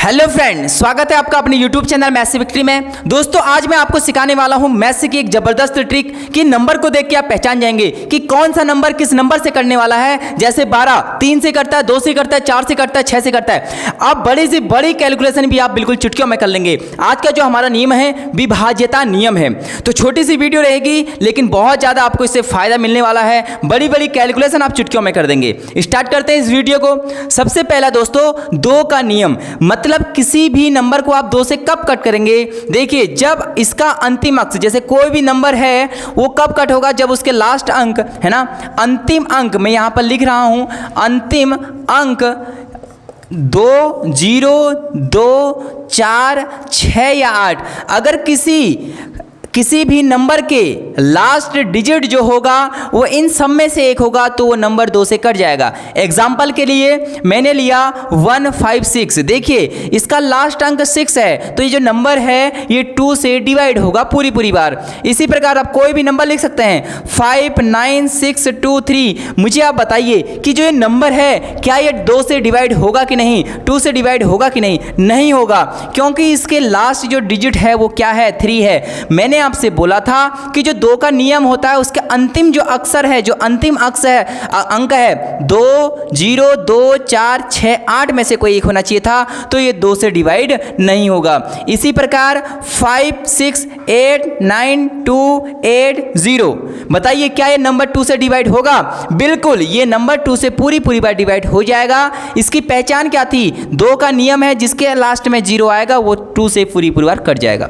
Hello friend, स्वागत है आपका अपने YouTube चैनल मैथ्स से विक्ट्री में। दोस्तों, आज मैं आपको सिखाने वाला हूं मैथ्स की एक जबरदस्त ट्रिक कि नंबर को देख के आप पहचान जाएंगे कि कौन सा नंबर किस नंबर से करने वाला है। जैसे 12 3 से करता है, 2 से करता है, 4 से करता है, 6 से करता है। अब बड़ी से बड़ी कैलकुलेशन भी आप बिल्कुल चुटकियों में कर लेंगे। आज का जो हमारा नियम है विभाज्यता नियम है। तो छोटी सी वीडियो रहेगी लेकिन बहुत ज़्यादा आपको इससे फायदा मिलने वाला है। बड़ी बड़ी कैलकुलेशन आप चुटकियों में कर देंगे। स्टार्ट करते हैं इस वीडियो को। सबसे पहला दोस्तों, 2 का नियम, मतलब किसी भी नंबर को आप 2 से कब कट करेंगे। देखिए, जब इसका अंतिम अंक, जैसे कोई भी नंबर है वो कब कट होगा, जब उसके लास्ट अंक है ना, अंतिम अंक मैं यहां पर लिख रहा हूं, अंतिम अंक 2, 0, 2, 4, 6 या 8, अगर किसी भी नंबर के लास्ट डिजिट जो होगा वो इन सब में से एक होगा तो वो नंबर 2 से कट जाएगा। एग्जाम्पल के लिए मैंने लिया 156। देखिए, इसका लास्ट अंक 6 है तो ये जो नंबर है ये 2 से डिवाइड होगा पूरी बार। इसी प्रकार आप कोई भी नंबर लिख सकते हैं, 59623। मुझे आप बताइए कि जो ये नंबर है क्या ये 2 से डिवाइड होगा कि नहीं, 2 से डिवाइड होगा कि नहीं। नहीं होगा, क्योंकि इसके लास्ट जो डिजिट है वो क्या है, 3 है। मैंने आपसे बोला था कि जो 2 का नियम होता है उसके अंतिम जो अक्षर है, जो अंतिम अक्षर है, अंक है 2, 0, 2, 4, 6, 8 में से कोई एक होना चाहिए था, तो ये 2 से डिवाइड नहीं होगा। इसी प्रकार 5, 6, 8, 9, 2, 8, 0, बताइए क्या ये नंबर 2 से डिवाइड होगा। बिल्कुल, ये नंबर 2 से पूरी बार डिवाइड हो जाएगा। इसकी पहचान क्या थी, 2 का नियम है, जिसके लास्ट में 0 आएगा वो 2 से पूरी बार कट जाएगा।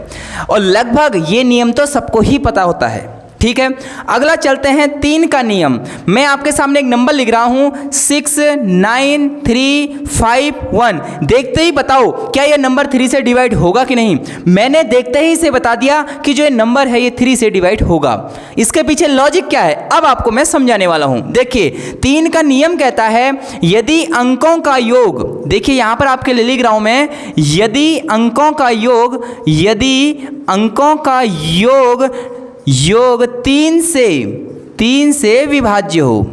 और लगभग ये नियम तो सबको ही पता होता है, ठीक है। अगला चलते हैं 3 का नियम। मैं आपके सामने एक नंबर लिख रहा हूं 69351। देखते ही बताओ क्या यह नंबर 3 से डिवाइड होगा कि नहीं। मैंने देखते ही इसे बता दिया कि जो ये नंबर है ये 3 से डिवाइड होगा। इसके पीछे लॉजिक क्या है अब आपको मैं समझाने वाला हूं। देखिए, 3 का नियम कहता है यदि अंकों का योग, देखिए यहां पर आपके लिए लिख रहा हूं मैं, यदि अंकों का योग 3 से विभाज्य हो,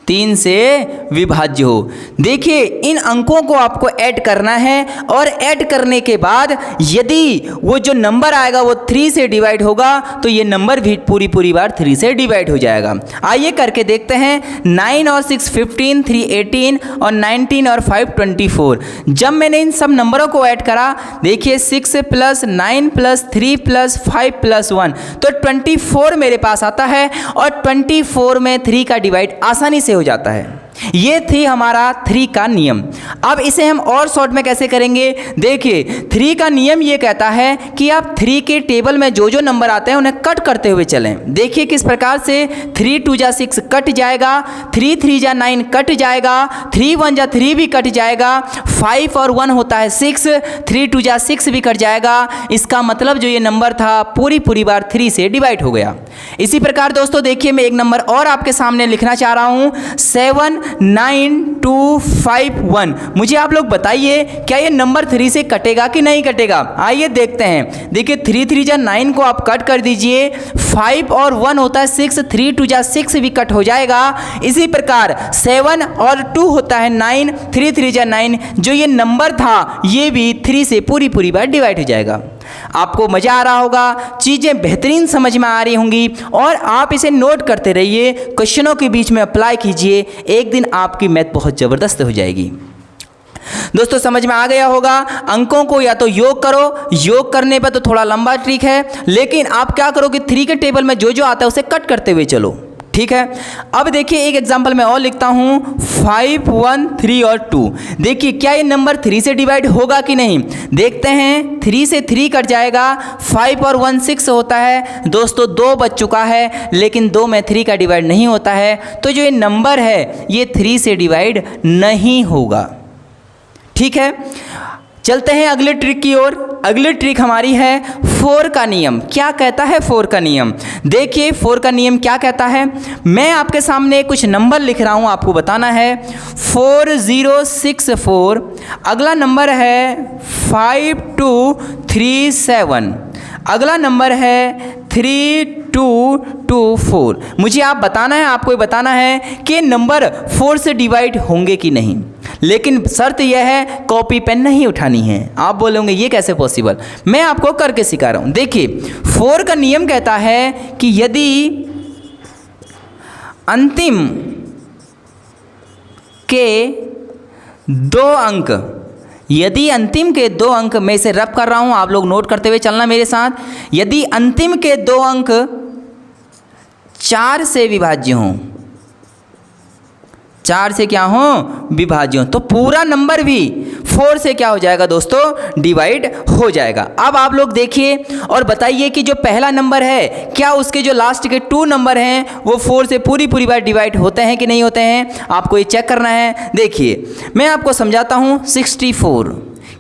3 से विभाज्य हो। देखिए, इन अंकों को आपको ऐड करना है और ऐड करने के बाद यदि वो जो नंबर आएगा वो 3 से डिवाइड होगा तो ये नंबर भी पूरी बार 3 से डिवाइड हो जाएगा। आइए करके देखते हैं। 9 और 6 15, 3 18 और 19 और 5 24। जब मैंने इन सब नंबरों को ऐड करा, देखिए 6 + 9 + 3 + 5 + 1 तो 24 मेरे पास आता है। और 24 में 3 का डिवाइड आसानी से हो जाता है। ये थी हमारा 3 का नियम। अब इसे हम और शॉर्ट में कैसे करेंगे। देखिए, 3 का नियम ये कहता है कि आप 3 के टेबल में जो नंबर आते हैं उन्हें कट करते हुए चलें। देखिए किस प्रकार से, 3 2 जा 6 कट जाएगा, 3 3 जा 9 कट जाएगा, 3 1 जा 3 भी कट जाएगा, 5 और 1 होता है 6, 3 2 जा 6 भी कट जाएगा। इसका मतलब जो ये नंबर था पूरी बार 3 से डिवाइड हो गया। इसी प्रकार दोस्तों देखिए, मैं एक नंबर और आपके सामने लिखना चाह रहा हूं, 79251। मुझे आप लोग बताइए क्या ये नंबर 3 से कटेगा कि नहीं कटेगा। आइए देखते हैं। देखिए, 3 3 जा 9 को आप कट कर दीजिए, 5 और 1 होता है 6, 3 2 जा 6 भी कट हो जाएगा। इसी प्रकार 7 और 2 होता है 9, 3 3 जा 9, जो ये नंबर था ये भी 3 से पूरी बार डिवाइड हो जाएगा। आपको मजा आ रहा होगा, चीजें बेहतरीन समझ में आ रही होंगी और आप इसे नोट करते रहिए, क्वेश्चनों के बीच में अप्लाई कीजिए, एक दिन आपकी मैथ बहुत जबरदस्त हो जाएगी। दोस्तों, समझ में आ गया होगा। अंकों को या तो योग करो, योग करने पर तो थोड़ा लंबा ट्रिक है, लेकिन आप क्या करो कि 3 के टेबल में जो आता है उसे कट करते हुए चलो, ठीक है। अब देखिए एक एग्जांपल मैं और लिखता हूं, 5 1 3 और 2। देखिए क्या ये नंबर 3 से डिवाइड होगा कि नहीं। देखते हैं, 3 से 3 कट जाएगा, 5 और 1 6 होता है। दोस्तों 2 बच चुका है, लेकिन 2 में 3 का डिवाइड नहीं होता है, तो जो ये नंबर है ये 3 से डिवाइड नहीं होगा, ठीक है। चलते हैं अगले ट्रिक की ओर। अगली ट्रिक हमारी है 4 का नियम। क्या कहता है 4 का नियम। देखिए 4 का नियम क्या कहता है। मैं आपके सामने कुछ नंबर लिख रहा हूं, आपको बताना है 4064। अगला नंबर है 5237। अगला नंबर है 32 2 2 4। मुझे आप बताना है, आपको बताना है कि नंबर 4 से डिवाइड होंगे कि नहीं। लेकिन शर्त यह है कॉपी पेन नहीं उठानी है। आप बोलोगे ये कैसे पॉसिबल, मैं आपको करके सिखा रहा हूँ। देखिए 4 का नियम कहता है कि यदि अंतिम के 2 अंक, यदि अंतिम के 2 अंक, मैं इसे रब कर रहा हूँ, आप लोग नोट करते हुए चलना मेरे साथ। यदि अंतिम के 2 अंक 4 से विभाज्य हों, 4 से क्या हो विभाज्य हो, तो पूरा नंबर भी 4 से क्या हो जाएगा दोस्तों, डिवाइड हो जाएगा। अब आप लोग देखिए और बताइए कि जो पहला नंबर है, क्या उसके जो लास्ट के 2 नंबर हैं वो 4 से पूरी बार डिवाइड होते हैं कि नहीं होते हैं, आपको ये चेक करना है। देखिए मैं आपको समझाता हूँ। 64,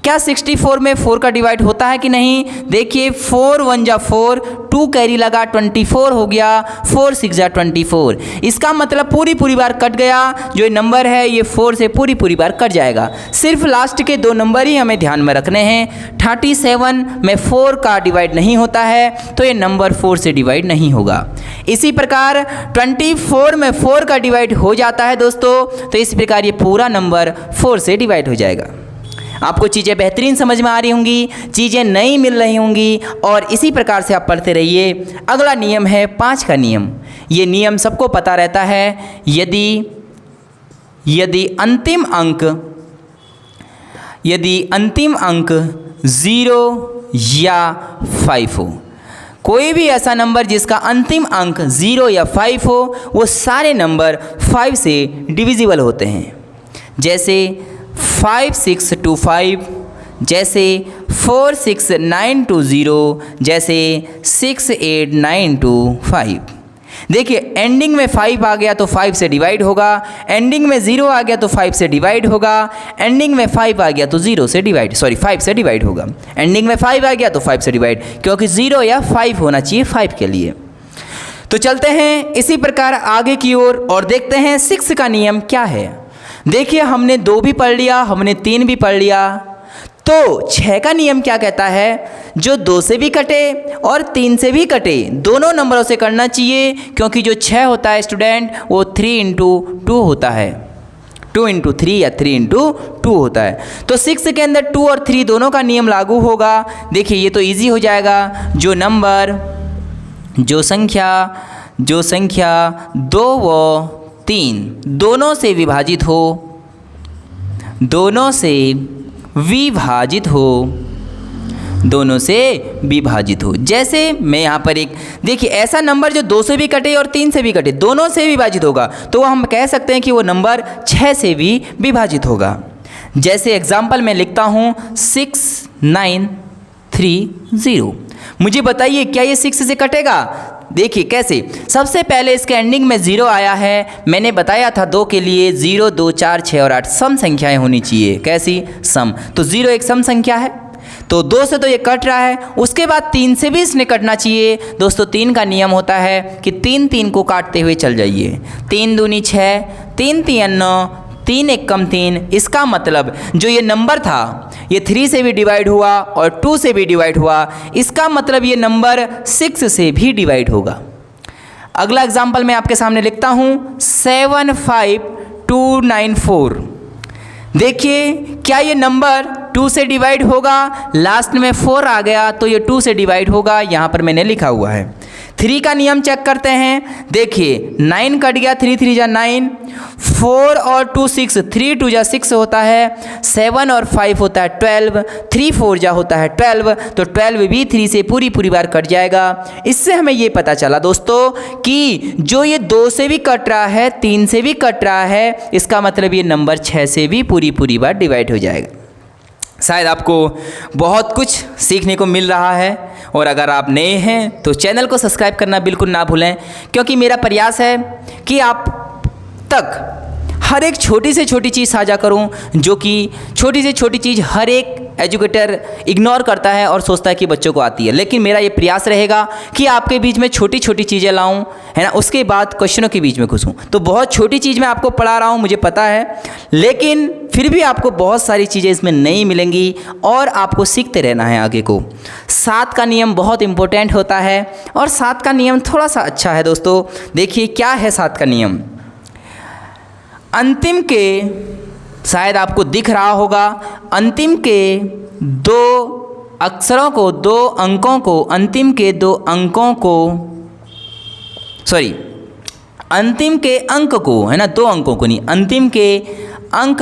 क्या 64 में 4 का डिवाइड होता है कि नहीं? देखिए 4 1 जा 4, 2 कैरी लगा 24 हो गया, 4 6 जा 24। इसका मतलब पूरी बार कट गया। जो ये नंबर है ये 4 से पूरी बार कट जाएगा। सिर्फ लास्ट के 2 नंबर ही हमें ध्यान में रखने हैं। 37 में 4 का डिवाइड नहीं होता है, तो ये नंबर 4 से डिवाइड नहीं होगा। इसी प्रकार 24 में 4 का डिवाइड हो जाता है दोस्तों, तो इस प्रकार ये पूरा नंबर 4 से डिवाइड हो जाएगा। आपको चीज़ें बेहतरीन समझ में आ रही होंगी, चीज़ें नई मिल रही होंगी, और इसी प्रकार से आप पढ़ते रहिए। अगला नियम है 5 का नियम। ये नियम सबको पता रहता है। यदि अंतिम अंक 0 या 5 हो, कोई भी ऐसा नंबर जिसका अंतिम अंक 0 या 5 हो, वो सारे नंबर 5 से डिविजिबल होते हैं। जैसे 5 6 2 5, जैसे 4 6 9 2 0, जैसे 6 8 9 2 5। देखिए एंडिंग में 5 आ गया तो 5 से डिवाइड होगा, एंडिंग में 0 आ गया तो 5 से डिवाइड होगा, एंडिंग में 5 आ गया तो 5 से डिवाइड होगा, एंडिंग में 5 आ गया तो 5 से डिवाइड, क्योंकि 0 या 5 होना चाहिए 5 के लिए। तो चलते हैं इसी प्रकार आगे की ओर और देखते हैं 6 का नियम क्या है। देखिए हमने 2 भी पढ़ लिया, हमने 3 भी पढ़ लिया, तो 6 का नियम क्या कहता है? जो 2 से भी कटे और 3 से भी कटे, दोनों नंबरों से करना चाहिए, क्योंकि जो 6 होता है स्टूडेंट वो 3 × 2 होता है, 2 × 3 या 3 × 2 होता है। तो 6 के अंदर 2 और 3 दोनों का नियम लागू होगा। देखिए ये तो ईजी हो जाएगा। जो संख्या 2 व 3 दोनों से विभाजित हो, जैसे मैं यहाँ पर एक देखिए ऐसा नंबर जो 2 से भी कटे और 3 से भी कटे, दोनों से विभाजित होगा, तो हम कह सकते हैं कि वो नंबर 6 से भी विभाजित होगा। जैसे एग्जाम्पल मैं लिखता हूँ 6 9 3 0। मुझे बताइए क्या ये 6 से कटेगा? देखिए कैसे, सबसे पहले इसके एंडिंग में 0 आया है। मैंने बताया था 2 के लिए 0 2 4 6 और 8 सम संख्याएं होनी चाहिए। कैसी? सम। तो 0 एक सम संख्या है, तो 2 से तो ये कट रहा है। उसके बाद 3 से भी इसने कटना चाहिए। दोस्तों 3 का नियम होता है कि 3 3 को काटते हुए चल जाइए। 3 दूनी 6, 3 3 9, 3 1 कम 3। इसका मतलब जो ये नंबर था ये 3 से भी डिवाइड हुआ और 2 से भी डिवाइड हुआ। इसका मतलब ये नंबर 6 से भी डिवाइड होगा। अगला एग्जाम्पल मैं आपके सामने लिखता हूँ 7 5 2 9 4। देखिए क्या ये नंबर 2 से डिवाइड होगा? लास्ट में 4 आ गया तो ये 2 से डिवाइड होगा। यहाँ पर मैंने लिखा हुआ है। 3 का नियम चेक करते हैं। देखिए 9 कट गया, 3 3 जा 9, 4 और 2 6, 3 2 जा 6 होता है, 7 और 5 होता है 12, 3 4 जा होता है 12, तो 12 भी 3 से पूरी बार कट जाएगा। इससे हमें ये पता चला दोस्तों कि जो ये 2 से भी कट रहा है, 3 से भी कट रहा है, इसका मतलब ये नंबर 6 से भी पूरी बार डिवाइड हो जाएगा। शायद आपको बहुत कुछ सीखने को मिल रहा है, और अगर आप नए हैं तो चैनल को सब्सक्राइब करना बिल्कुल ना भूलें, क्योंकि मेरा प्रयास है कि आप तक हर एक छोटी से छोटी चीज़ साझा करूं, जो कि छोटी से छोटी चीज़ हर एक एजुकेटर इग्नोर करता है और सोचता है कि बच्चों को आती है, लेकिन मेरा ये प्रयास रहेगा कि आपके बीच में छोटी छोटी चीज़ें लाऊं, है ना, उसके बाद क्वेश्चनों के बीच में घुसूं। तो बहुत छोटी चीज़ मैं आपको पढ़ा रहा हूं, मुझे पता है, लेकिन फिर भी आपको बहुत सारी चीज़ें इसमें नहीं मिलेंगी और आपको सीखते रहना है आगे को। 7 का नियम बहुत इंपॉर्टेंट होता है और 7 का नियम थोड़ा सा अच्छा है दोस्तों। देखिए क्या है 7 का नियम। अंतिम के, शायद आपको दिख रहा होगा, अंतिम के 2 अक्षरों को, 2 अंकों को, अंतिम के 2 अंकों को, सॉरी, अंतिम के अंक को, है ना, 2 अंकों को नहीं, अंतिम के अंक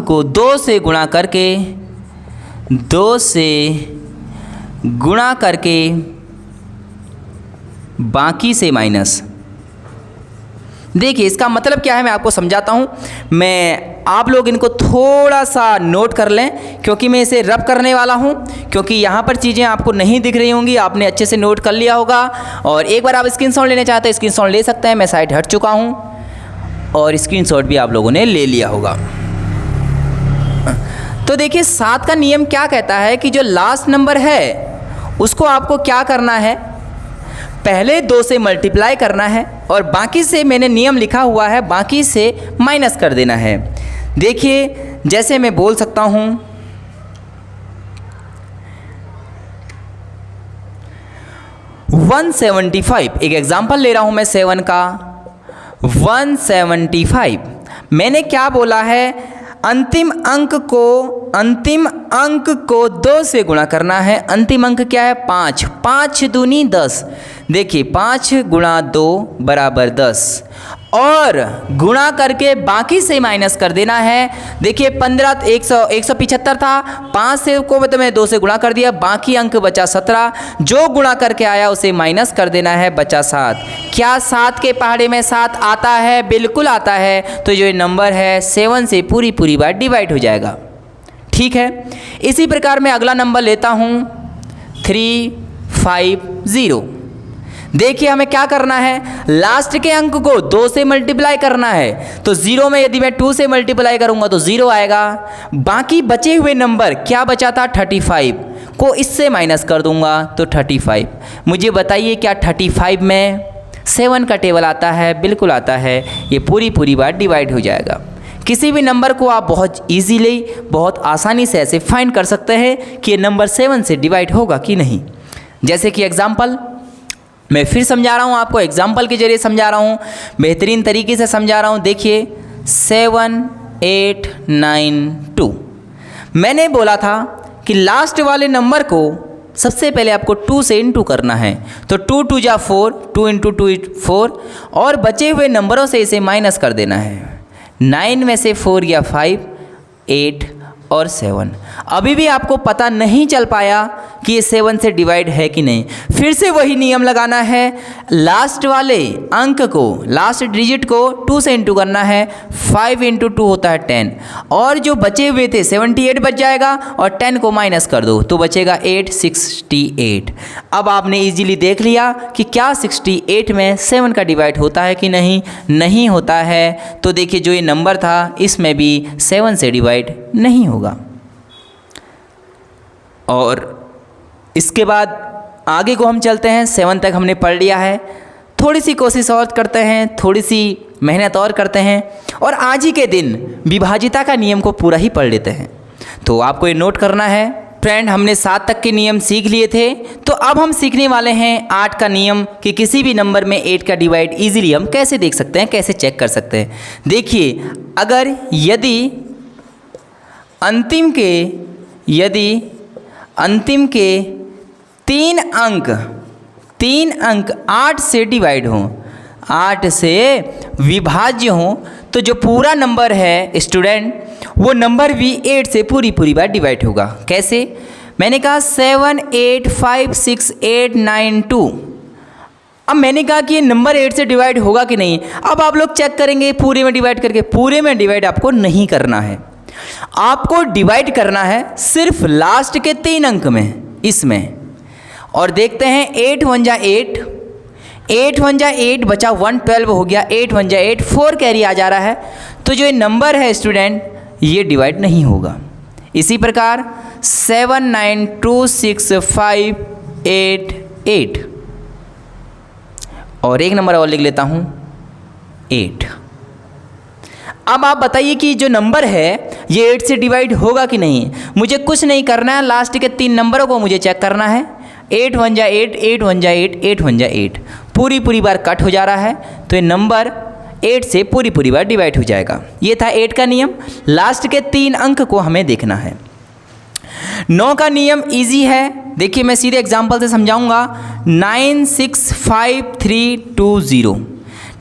को 2 से गुणा करके, 2 से गुणा करके बाकी से माइनस। देखिए इसका मतलब क्या है, मैं आपको समझाता हूँ। आप लोग इनको थोड़ा सा नोट कर लें, क्योंकि मैं इसे रब करने वाला हूँ, क्योंकि यहाँ पर चीज़ें आपको नहीं दिख रही होंगी, आपने अच्छे से नोट कर लिया होगा। और एक बार आप स्क्रीनशॉट लेना चाहते हैं स्क्रीनशॉट ले सकते हैं, मैं साइड हट चुका हूँ और स्क्रीनशॉट भी आप लोगों ने ले लिया होगा। तो देखिए 7 का नियम क्या कहता है कि जो लास्ट नंबर है उसको आपको क्या करना है, पहले 2 से मल्टीप्लाई करना है और बाकी से, मैंने नियम लिखा हुआ है, बाकी से माइनस कर देना है। देखिए जैसे मैं बोल सकता हूँ 175, एक एग्जांपल ले रहा हूँ मैं 7 का, 175। मैंने क्या बोला है, अंतिम अंक को 2 से गुणा करना है। अंतिम अंक क्या है, 5, 5 दूनी 10। देखिए 5 गुणा 2 बराबर 10 और गुणा करके बाकी से माइनस कर देना है। देखिए 15 175 था, 5 से को मतलब मैंने 2 से गुणा कर दिया, बाकी अंक बचा 17, जो गुणा करके आया उसे माइनस कर देना है, बचा 7। क्या 7 के पहाड़े में 7 आता है? बिल्कुल आता है। तो जो ये नंबर है 7 से पूरी बार डिवाइड हो जाएगा। ठीक है, इसी प्रकार मैं अगला नंबर लेता हूँ 350। देखिए हमें क्या करना है, लास्ट के अंक को 2 से मल्टीप्लाई करना है। तो 0 में यदि मैं 2 से मल्टीप्लाई करूंगा तो 0 आएगा। बाकी बचे हुए नंबर क्या बचा था, 35 को इससे माइनस कर दूंगा तो 35। मुझे बताइए क्या 35 में 7 का टेबल आता है? बिल्कुल आता है। ये पूरी बार डिवाइड हो जाएगा। किसी भी नंबर को आप बहुत इजीली, बहुत आसानी से ऐसे फाइंड कर सकते हैं कि ये नंबर 7 से डिवाइड होगा कि नहीं। जैसे कि एग्जाम्पल मैं फिर समझा रहा हूँ आपको, एग्जाम्पल के जरिए समझा रहा हूँ, बेहतरीन तरीके से समझा रहा हूँ। देखिए 7892, मैंने बोला था कि लास्ट वाले नंबर को सबसे पहले आपको 2 से इंटू करना है। तो 2 2 जा 4, 2 इंटू 2 4, और बचे हुए नंबरों से इसे माइनस कर देना है। 9 में से 4 गया 5, 8 और 7। अभी भी आपको पता नहीं चल पाया कि ये 7 से डिवाइड है कि नहीं। फिर से वही नियम लगाना है, लास्ट वाले अंक को, लास्ट डिजिट को 2 से इंटू करना है। 5 इंटू 2 होता है 10, और जो बचे हुए थे 78 बच जाएगा, और 10 को माइनस कर दो तो बचेगा 868। अब आपने इजीली देख लिया कि क्या 68 में 7 का डिवाइड होता है कि नहीं, नहीं होता है। तो देखिए जो ये नंबर था इसमें भी 7 से डिवाइड नहीं होगा। और इसके बाद आगे को हम चलते हैं, 7 तक हमने पढ़ लिया है। थोड़ी सी कोशिश और करते हैं, थोड़ी सी मेहनत और करते हैं, और आज ही के दिन विभाजिता का नियम को पूरा ही पढ़ लेते हैं। तो आपको ये नोट करना है फ्रेंड, हमने 7 तक के नियम सीख लिए थे। तो अब हम सीखने वाले हैं 8 का नियम, कि किसी भी नंबर में 8 का डिवाइड ईजिली हम कैसे देख सकते हैं, कैसे चेक कर सकते हैं। देखिए अगर यदि अंतिम के 3 अंक 8 से डिवाइड हों, 8 से विभाज्य हों, तो जो पूरा नंबर है स्टूडेंट, वो नंबर भी 8 से पूरी बार डिवाइड होगा। कैसे? मैंने कहा 7 8 5 6 8 9 2। अब मैंने कहा कि ये नंबर 8 से डिवाइड होगा कि नहीं। अब आप लोग चेक करेंगे पूरे में डिवाइड करके। पूरे में डिवाइड आपको नहीं करना है, आपको डिवाइड करना है सिर्फ लास्ट के 3 अंक में, इसमें। और देखते हैं 8 1 जा 8, 8 1 जा 8 बचा 1, 12 हो गया। 8 1 जा 8, 4 कैरी आ जा रहा है। तो जो ये नंबर है स्टूडेंट, ये डिवाइड नहीं होगा। इसी प्रकार 792658 और एक नंबर और लिख लेता हूँ 8। अब आप बताइए कि जो नंबर है ये 8 से डिवाइड होगा कि नहीं। मुझे कुछ नहीं करना है, लास्ट के 3 नंबरों को मुझे चेक करना है। 8 1 जा 8, 8 1 जा 8, 8 1 जा 8, पूरी बार कट हो जा रहा है, तो ये नंबर 8 से पूरी बार डिवाइड हो जाएगा। ये था 8 का नियम। लास्ट के 3 अंक को हमें देखना है। 9 का नियम इजी है, देखिए मैं सीधे एग्जाम्पल से समझाऊंगा। 965320।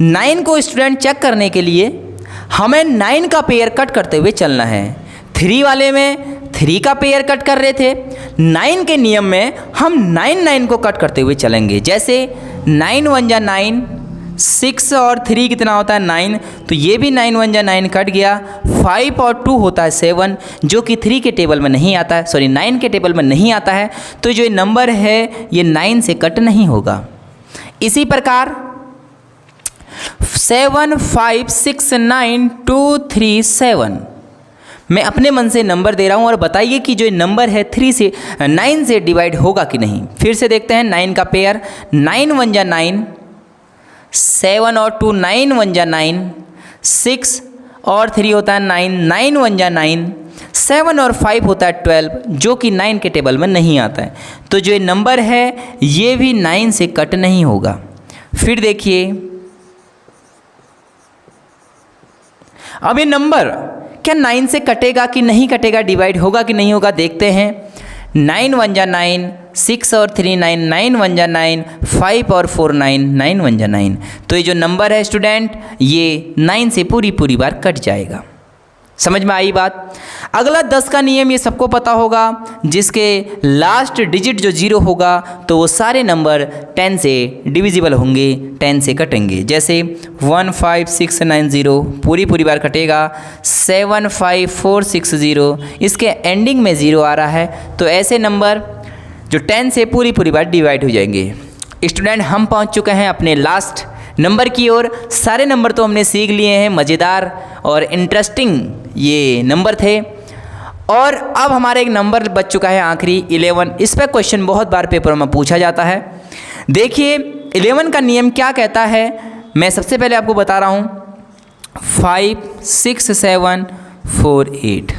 9 को स्टूडेंट चेक करने के लिए हमें 9 का पेयर कट करते हुए चलना है। 3 वाले में 3 का पेयर कट कर रहे थे, 9 के नियम में हम 9 को कट करते हुए चलेंगे। जैसे 9 1 जा 9, 6 और 3 कितना होता है 9, तो ये भी 9 1 जा 9 कट गया। 5 और 2 होता है 7, जो कि 3 के टेबल में नहीं आता है, सॉरी 9 के टेबल में नहीं आता है, तो जो नंबर है ये 9 से कट नहीं होगा। इसी प्रकार 7 5 6 9 2 3 7, मैं अपने मन से नंबर दे रहा हूँ और बताइए कि जो नंबर है 9 से डिवाइड होगा कि नहीं। फिर से देखते हैं 9 का पेयर। 9 1 जा 9, 7 और 2 9 1 जा 9, 6 और 3 होता है 9, 9 1 जा 9, 7 और 5 होता है 12, जो कि 9 के टेबल में नहीं आता है, तो जो नंबर है ये भी 9 से कट नहीं होगा। फिर देखिए अब ये नंबर क्या 9 से कटेगा कि नहीं कटेगा, डिवाइड होगा कि नहीं होगा, देखते हैं। 9 1 जा 9, 6 और 3 9, 9 1 जा 9, 5 और 4 9, 9 1 जा 9, तो ये जो नंबर है स्टूडेंट ये 9 से पूरी बार कट जाएगा। समझ में आई बात। अगला 10 का नियम ये सबको पता होगा, जिसके लास्ट डिजिट जो 0 होगा तो वो सारे नंबर 10 से डिविजिबल होंगे, 10 से कटेंगे। जैसे 1 5 6 9 0 पूरी बार कटेगा। 7 5 4 6 0 इसके एंडिंग में 0 आ रहा है, तो ऐसे नंबर जो 10 से पूरी बार डिवाइड हो जाएंगे। स्टूडेंट हम पहुंच चुके हैं अपने लास्ट नंबर की ओर। सारे नंबर तो हमने सीख लिए हैं, मज़ेदार और इंटरेस्टिंग ये नंबर थे। और अब हमारा एक नंबर बच चुका है आखिरी 11। इस पर क्वेश्चन बहुत बार पेपर में पूछा जाता है। देखिए 11 का नियम क्या कहता है, मैं सबसे पहले आपको बता रहा हूँ। 5 6 7 4 8,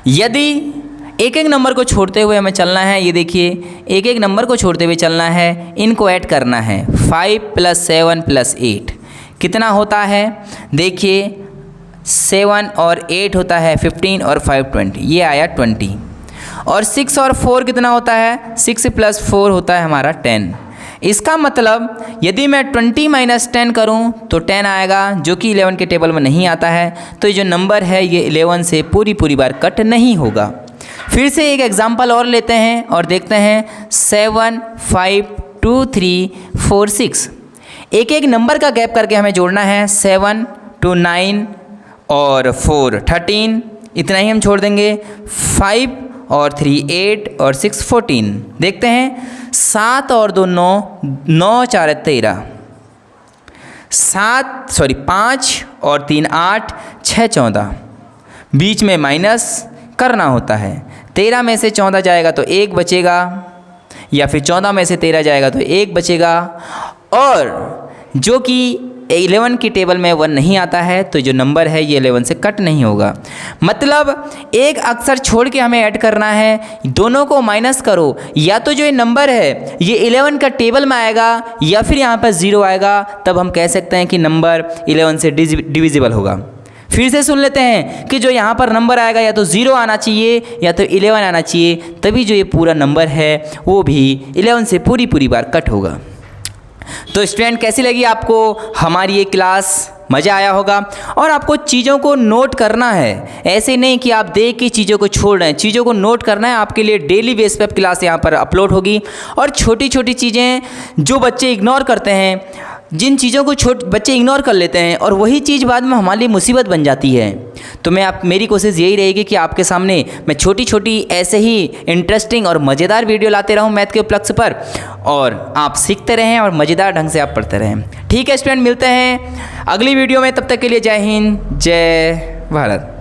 यदि एक नंबर को छोड़ते हुए हमें चलना है, ये देखिए एक नंबर को छोड़ते हुए चलना है, इनको ऐड करना है। 5 + 7 + 8 कितना होता है, देखिए 7 और 8 होता है 15 और 5 20, ये आया 20। और 6 और 4 कितना होता है, 6 + 4 होता है हमारा 10। इसका मतलब यदि मैं 20 - 10 करूं तो 10 आएगा, जो कि 11 के टेबल में नहीं आता है, तो ये जो नंबर है ये 11 से पूरी बार कट नहीं होगा। फिर से एक एग्जाम्पल और लेते हैं और देखते हैं। 7 5 2 3 4 6, एक नंबर का गैप करके हमें जोड़ना है। 7 2 9 और 4 13, इतना ही हम छोड़ देंगे। 5 और 3 8 और 6 14, देखते हैं 7 और 2 9, 9 4 13, 5 और 3 8, 6 14, बीच में माइनस करना होता है। 13 में से 14 जाएगा तो 1 बचेगा, या फिर 14 में से 13 जाएगा तो 1 बचेगा, और जो कि 11 की टेबल में 1 नहीं आता है, तो जो नंबर है ये 11 से कट नहीं होगा। मतलब एक अक्षर छोड़ के हमें ऐड करना है, दोनों को माइनस करो, या तो जो ये नंबर है ये 11 का टेबल में आएगा या फिर यहाँ पर 0 आएगा, तब हम कह सकते हैं कि नंबर 11 से डिविजिबल होगा। फिर से सुन लेते हैं कि जो यहाँ पर नंबर आएगा या तो 0 आना चाहिए या तो 11 आना चाहिए, तभी जो ये पूरा नंबर है वो भी 11 से पूरी बार कट होगा। तो स्टूडेंट कैसी लगी आपको हमारी ये क्लास, मज़ा आया होगा। और आपको चीज़ों को नोट करना है, ऐसे नहीं कि आप देख के चीज़ों को छोड़ रहे हैं, चीज़ों को नोट करना है। आपके लिए डेली बेस पे क्लास यहाँ पर अपलोड होगी। और छोटी छोटी चीज़ें जो बच्चे इग्नोर करते हैं, जिन चीज़ों को बच्चे इग्नोर कर लेते हैं और वही चीज़ बाद में हमारे लिए मुसीबत बन जाती है, तो मेरी कोशिश यही रहेगी कि आपके सामने मैं छोटी छोटी ऐसे ही इंटरेस्टिंग और मज़ेदार वीडियो लाते रहूं मैथ के उपलक्ष्य पर, और आप सीखते रहें और मज़ेदार ढंग से आप पढ़ते रहें। ठीक है स्टूडेंट, मिलते हैं अगली वीडियो में, तब तक के लिए जय हिंद, जय भारत।